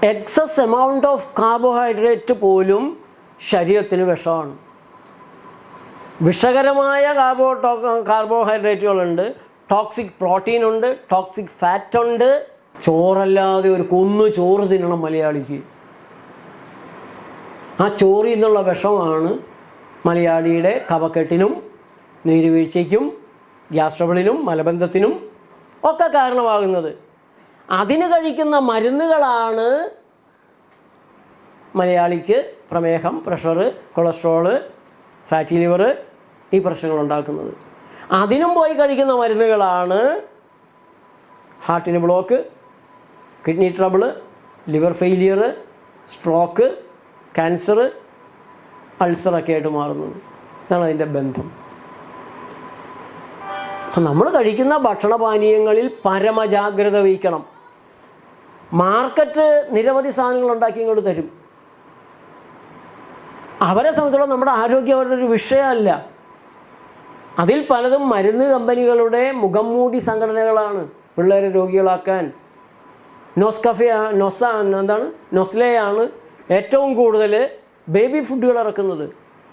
Excess amount of carbohydrate പോലും ശരീരത്തിന് വിഷമാണ്. വിഷകരമായ കാർബോഹൈഡ്രേറ്റുകളുണ്ട്, ടോക്സിക് പ്രോട്ടീൻ ഉണ്ട്, ടോക്സിക് ഫാറ്റ് ഉണ്ട്. ചോറല്ലാതെ ഒരു കൊന്നു ചോറ് തിന്നണം മലയാളിക്ക്. ആ ചോറിൽ നിന്നുള്ള വിഷമാണ് മലയാളിയുടെ കഫക്കെട്ടിനും നീരുവീഴ്ചയ്ക്കും ഗ്യാസ് ട്രബിളിനും മലബന്ധത്തിനും ഒക്കെ കാരണമാകുന്നത്. അതിന് കഴിക്കുന്ന മരുന്നുകളാണ് മലയാളിക്ക് പ്രമേഹം, പ്രഷർ, കൊളസ്ട്രോള്, ഫാറ്റി ലിവർ ഈ പ്രശ്നങ്ങളുണ്ടാക്കുന്നത്. അതിനും പോയി കഴിക്കുന്ന മരുന്നുകളാണ് ഹാർട്ടിന് block, kidney trouble, liver failure, stroke, cancer, അൾസറൊക്കെ ആയിട്ട് മാറുന്നത്. ഇതാണ് അതിൻ്റെ ബന്ധം. അപ്പം നമ്മൾ കഴിക്കുന്ന ഭക്ഷണപാനീയങ്ങളിൽ പരമജാഗ്രത വഹിക്കണം. മാർക്കറ്റ് നിരവധി സാധനങ്ങൾ ഉണ്ടാക്കി ഇങ്ങോട്ട് തരും. അവരെ സംബന്ധിച്ചിടത്തോളം നമ്മുടെ ആരോഗ്യം അവരുടെ ഒരു വിഷയമല്ല. അതിൽ പലതും മരുന്ന് കമ്പനികളുടെ മുഖം മൂടി സംഘടനകളാണ് പിള്ളേരെ രോഗികളാക്കാൻ. നെസ്ലെയാണ് ഏറ്റവും കൂടുതൽ ബേബി ഫുഡുകൾ ഇറക്കുന്നത്.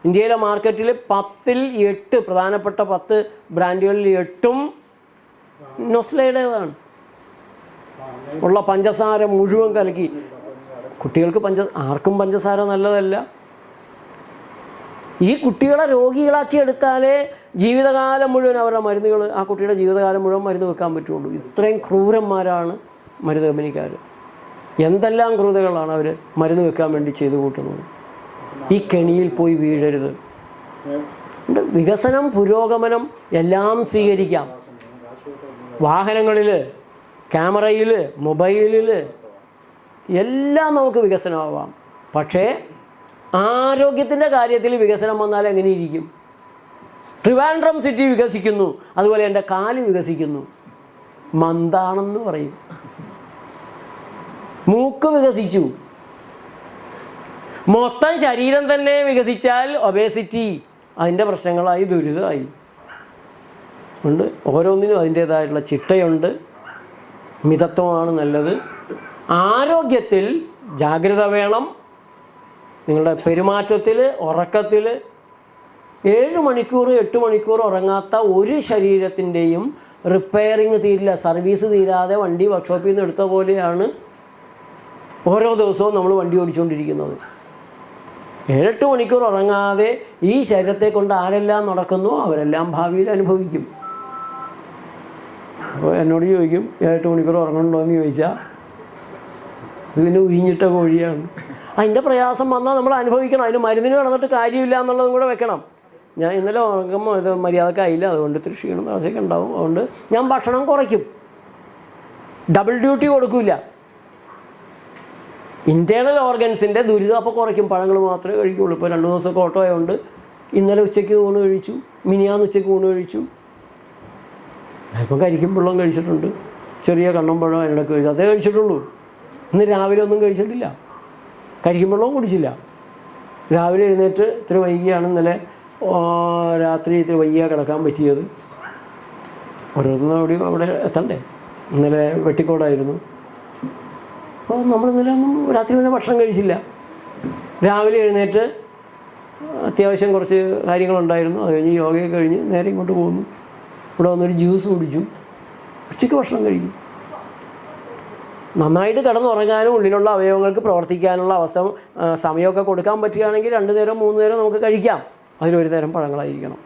ഇന്ത്യയിലെ മാർക്കറ്റിൽ 10ൽ 8 പ്രധാനപ്പെട്ട 10 ബ്രാൻഡുകളിൽ 8ഉം നെസ്ലയുടേതാണ്. ഉള്ള പഞ്ചസാര മുഴുവൻ കലക്കി കുട്ടികൾക്ക് ആർക്കും പഞ്ചസാര നല്ലതല്ല. ഈ കുട്ടികളെ രോഗികളാക്കി എടുത്താലേ ജീവിതകാലം മുഴുവൻ അവരുടെ മരുന്നുകൾ, ആ കുട്ടിയുടെ ജീവിതകാലം മുഴുവൻ മരുന്ന് വെക്കാൻ പറ്റുള്ളൂ. ഇത്രയും ക്രൂരന്മാരാണ് മരുന്ന് കമ്പനിക്കാർ. എന്തെല്ലാം ക്രൂരതകളാണ് അവർ മരുന്ന് വെക്കാൻ വേണ്ടി ചെയ്തു കൂട്ടുന്നത്. ഈ കെണിയിൽ പോയി വീഴരുത്. വികസനം, പുരോഗമനം എല്ലാം സ്വീകരിക്കാം. വാഹനങ്ങളിൽ, ക്യാമറയിൽ, മൊബൈലിൽ എല്ലാം നമുക്ക് വികസനമാവാം. പക്ഷേ ആരോഗ്യത്തിൻ്റെ കാര്യത്തിൽ വികസനം വന്നാൽ എങ്ങനെ ഇരിക്കും? ട്രിവാൻഡ്രം സിറ്റി വികസിക്കുന്നു, അതുപോലെ എൻ്റെ കാല് വികസിക്കുന്നു. മന്ദാണെന്ന് പറയും. മൂക്ക് വികസിച്ചു, മൊത്തം ശരീരം തന്നെ വികസിച്ചാൽ ഒബേസിറ്റി, അതിൻ്റെ പ്രശ്നങ്ങളായി, ദുരിതമായി. ഉണ്ട്. ഓരോന്നിനും അതിൻ്റേതായിട്ടുള്ള ചിട്ടയുണ്ട്. മിതത്വമാണ് നല്ലത്. ആരോഗ്യത്തിൽ ജാഗ്രത വേണം. നിങ്ങളുടെ പെരുമാറ്റത്തിൽ, ഉറക്കത്തിൽ 7 മണിക്കൂർ 8 മണിക്കൂർ ഉറങ്ങാത്ത ഒരു ശരീരത്തിൻ്റെയും റിപ്പയറിങ് തീരില്ല. സർവീസ് തീരാതെ വണ്ടി വർക്ക്ഷോപ്പിൽ നിന്ന് എടുത്ത പോലെയാണ് ഓരോ ദിവസവും നമ്മൾ വണ്ടി ഓടിച്ചുകൊണ്ടിരിക്കുന്നത്. 7-8 മണിക്കൂർ ഉറങ്ങാതെ ഈ ശരീരത്തെ കൊണ്ട് ആരെല്ലാം നടക്കുന്നു അവരെല്ലാം ഭാവിയിൽ അനുഭവിക്കും. അപ്പോൾ എന്നോട് ചോദിക്കും 7-8 മണിക്കൂർ ഉറങ്ങണുണ്ടോ എന്ന് ചോദിച്ചാൽ ഇത് പിന്നെ ഉഴിഞ്ഞിട്ട കോഴിയാണ്. അതിൻ്റെ പ്രയാസം വന്നാൽ നമ്മൾ അനുഭവിക്കണം. അതിന് മരുന്നിന് കിടന്നിട്ട് കാര്യമില്ല എന്നുള്ളതും കൂടെ വെക്കണം. ഞാൻ ഇന്നലെ ഉറങ്ങുമ്പോൾ ഇത് മര്യാദക്കായില്ല, അതുകൊണ്ട് ഇത്തിരി ക്ഷീണം തടസ്സമൊക്കെ ഉണ്ടാവും. അതുകൊണ്ട് ഞാൻ ഭക്ഷണം കുറയ്ക്കും, ഡബിൾ ഡ്യൂട്ടി കൊടുക്കില്ല. ഇൻറ്റേർണൽ ഓർഗൻസിൻ്റെ ദുരിതം അപ്പോൾ കുറയ്ക്കും. പഴങ്ങൾ മാത്രമേ കഴിക്കുകയുള്ളൂ. ഇപ്പോൾ 2 ദിവസമൊക്കെ ഓട്ടോ ആയതുകൊണ്ട് ഇന്നലെ ഉച്ചയ്ക്ക് ഊണ് കഴിച്ചു, മിനിയാന്ന് ഉച്ചയ്ക്ക് ഊണ് കഴിച്ചു. ഇപ്പം കരിക്കും വെള്ളം കഴിച്ചിട്ടുണ്ട്, ചെറിയ കണ്ണം പഴം അതിനിടയ്ക്ക് കഴിച്ചു, അതേ കഴിച്ചിട്ടുള്ളൂ. ഇന്ന് രാവിലെ ഒന്നും കഴിച്ചിട്ടില്ല, കരിക്കും വെള്ളവും കുടിച്ചില്ല. രാവിലെ എഴുന്നേറ്റ് ഇത്തിരി വൈകിയാണ് ഇന്നലെ രാത്രി ഇത്തിരി വൈകിയാണ് കിടക്കാൻ പറ്റിയത്. ഓരോരുത്തരും അവിടെ എത്തണ്ടേ. ഇന്നലെ വെട്ടിക്കോടായിരുന്നു. അപ്പോൾ നമ്മൾ ഇന്നലെ ഒന്നും രാത്രി പിന്നെ ഭക്ഷണം കഴിച്ചില്ല. രാവിലെ എഴുന്നേറ്റ് അത്യാവശ്യം കുറച്ച് കാര്യങ്ങളുണ്ടായിരുന്നു. അത് കഴിഞ്ഞ് യോഗയൊക്കെ കഴിഞ്ഞ് നേരെ ഇങ്ങോട്ട് പോകുന്നു. ഇവിടെ വന്നൊരു ജ്യൂസ് കുടിച്ചു, ഉച്ചയ്ക്ക് ഭക്ഷണം കഴിക്കും. നന്നായിട്ട് കിടന്നുറങ്ങാനും ഉള്ളിലുള്ള അവയവങ്ങൾക്ക് പ്രവർത്തിക്കാനുള്ള സമയമൊക്കെ കൊടുക്കാൻ പറ്റുകയാണെങ്കിൽ 2 നേരം 3 നേരം നമുക്ക് കഴിക്കാം. അതിലൊരു നേരം പഴങ്ങളായിരിക്കണം.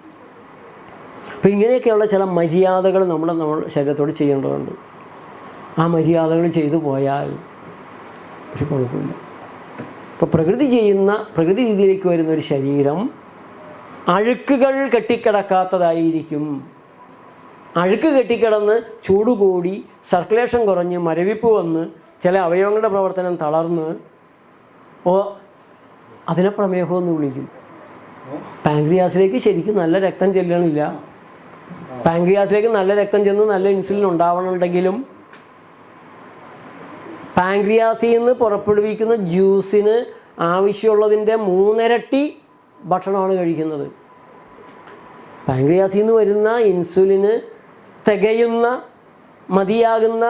അപ്പോൾ ഇങ്ങനെയൊക്കെയുള്ള ചില മര്യാദകൾ നമ്മൾ ശരീരത്തോട് ചെയ്യേണ്ടതുണ്ട്. ആ മര്യാദകൾ ചെയ്തു പോയാൽ ഒരു കുഴപ്പമില്ല. ഇപ്പോൾ പ്രകൃതി രീതിയിലേക്ക് വരുന്നൊരു ശരീരം അഴുക്കുകൾ കെട്ടിക്കിടക്കാത്തതായിരിക്കും. അഴുക്ക് കെട്ടിക്കിടന്ന് ചൂട് കൂടി സർക്കുലേഷൻ കുറഞ്ഞ് മരവിപ്പ് വന്ന് ചില അവയവങ്ങളുടെ പ്രവർത്തനം തളർന്ന് അതിനെ പ്രമേഹമെന്ന് വിളിക്കും. പാൻക്രിയാസിലേക്ക് ശരിക്കും നല്ല രക്തം ചെല്ലണില്ല. പാൻക്രിയാസിലേക്ക് നല്ല രക്തം ചെന്ന് നല്ല ഇൻസുലിൻ ഉണ്ടാവണമെന്നുണ്ടെങ്കിലും പാൻക്രിയാസിൽ നിന്ന് പുറപ്പെടുവിക്കുന്ന ജ്യൂസിന് ആവശ്യമുള്ളതിൻ്റെ 3 ഇരട്ടി ഭക്ഷണമാണ് കഴിക്കുന്നത്. പാൻക്രിയാസിൽ നിന്ന് വരുന്ന ഇൻസുലിന് തികയുന്ന, മതിയാകുന്ന,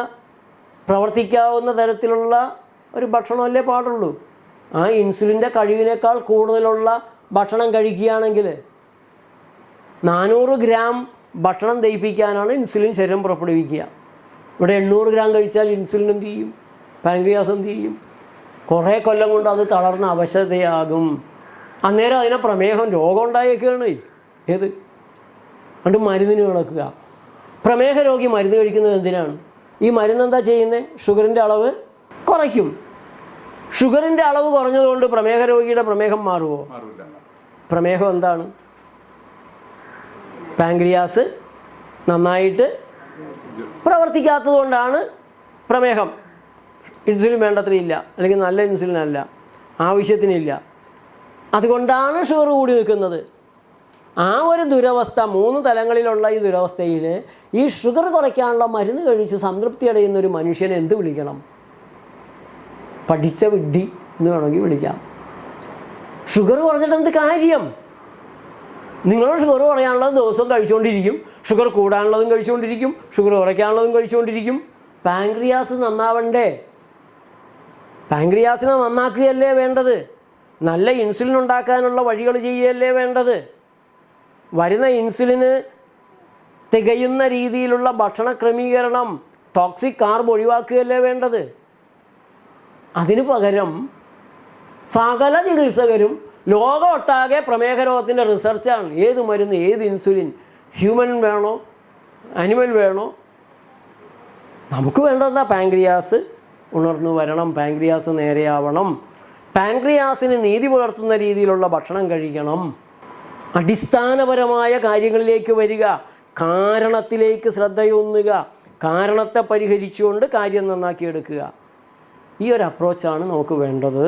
പ്രവർത്തിക്കാവുന്ന തരത്തിലുള്ള ഒരു ഭക്ഷണമല്ലേ പാടുള്ളൂ. ആ ഇൻസുലിൻ്റെ കഴിവിനേക്കാൾ കൂടുതലുള്ള ഭക്ഷണം കഴിക്കുകയാണെങ്കിൽ 400 ഗ്രാം ഭക്ഷണം ദഹിപ്പിക്കാനാണ് ഇൻസുലിൻ ശരീരം പുറപ്പെടുവിക്കുക. ഇവിടെ 800 ഗ്രാം കഴിച്ചാൽ ഇൻസുലിൻ എന്ത് ചെയ്യും? പാൻക്രിയാസ് എന്ത് ചെയ്യും? കുറേ കൊല്ലം കൊണ്ട് അത് തളർന്ന അവശതയാകും. അന്നേരം അതിനെ പ്രമേഹം രോഗം ഉണ്ടായേക്കാണ്. ഏത് അതുകൊണ്ട് മരുന്നിന് കിടക്കുക. പ്രമേഹ രോഗി മരുന്ന് കഴിക്കുന്നത് എന്തിനാണ്? ഈ മരുന്ന് എന്താ ചെയ്യുന്നത്? ഷുഗറിൻ്റെ അളവ് കുറയ്ക്കും. ഷുഗറിൻ്റെ അളവ് കുറഞ്ഞതുകൊണ്ട് പ്രമേഹ രോഗിയുടെ പ്രമേഹം മാറുമോ? പ്രമേഹം എന്താണ്? പാൻക്രിയാസ് നന്നായിട്ട് പ്രവർത്തിക്കാത്തത് കൊണ്ടാണ് പ്രമേഹം. ഇൻസുലിൻ വേണ്ടത്രയില്ല, അല്ലെങ്കിൽ നല്ല ഇൻസുലിൻ അല്ല, ആവശ്യത്തിനില്ല. അതുകൊണ്ടാണ് ഷുഗർ കൂടി നിൽക്കുന്നത്. ആ ഒരു ദുരവസ്ഥ, 3 തലങ്ങളിലുള്ള ഈ ദുരവസ്ഥയിൽ ഈ ഷുഗർ കുറയ്ക്കാനുള്ള മരുന്ന് കഴിച്ച് സംതൃപ്തി അടയുന്ന ഒരു മനുഷ്യനെ എന്ത് വിളിക്കണം? പഠിച്ച വിഡ്ഢി എന്ന് വേണമെങ്കിൽ വിളിക്കാം. ഷുഗർ കുറഞ്ഞിട്ട് എന്ത് കാര്യം? നിങ്ങൾ ഷുഗർ കുറയാനുള്ളത് ദിവസവും കഴിച്ചുകൊണ്ടിരിക്കും, ഷുഗർ കൂടാനുള്ളതും കഴിച്ചുകൊണ്ടിരിക്കും, ഷുഗർ കുറയ്ക്കാനുള്ളതും കഴിച്ചുകൊണ്ടിരിക്കും. പാൻക്രിയാസ് നന്നാവണ്ടേ? പാൻക്രിയാസിനെ നന്നാക്കുകയല്ലേ വേണ്ടത്? നല്ല ഇൻസുലിൻ ഉണ്ടാക്കാനുള്ള വഴികൾ ചെയ്യുകയല്ലേ വേണ്ടത്? വരുന്ന ഇൻസുലിന് തികയുന്ന രീതിയിലുള്ള ഭക്ഷണ ക്രമീകരണം, ടോക്സിക് കാർബ് ഒഴിവാക്കുകയല്ലേ വേണ്ടത്? അതിനു പകരം സകല ചികിത്സകരും ലോകമൊട്ടാകെ പ്രമേഹ രോഗത്തിൻ്റെ റിസർച്ചാണ്. ഏത് മരുന്ന്, ഏത് ഇൻസുലിൻ, ഹ്യൂമൻ വേണോ അനിമൽ വേണോ? നമുക്ക് വേണ്ടതെന്താ? പാൻക്രിയാസ് ഉണർന്നു വരണം, പാൻക്രിയാസ് നേരെയാവണം, പാൻക്രിയാസിന് നീതി പുലർത്തുന്ന രീതിയിലുള്ള ഭക്ഷണം കഴിക്കണം. അടിസ്ഥാനപരമായ കാര്യങ്ങളിലേക്ക് വരിക, കാരണത്തിലേക്ക് ശ്രദ്ധയൊന്നുക, കാരണത്തെ പരിഹരിച്ചുകൊണ്ട് കാര്യം നന്നാക്കിയെടുക്കുക. ഈ ഒരു അപ്രോച്ചാണ് നമുക്ക് വേണ്ടത്.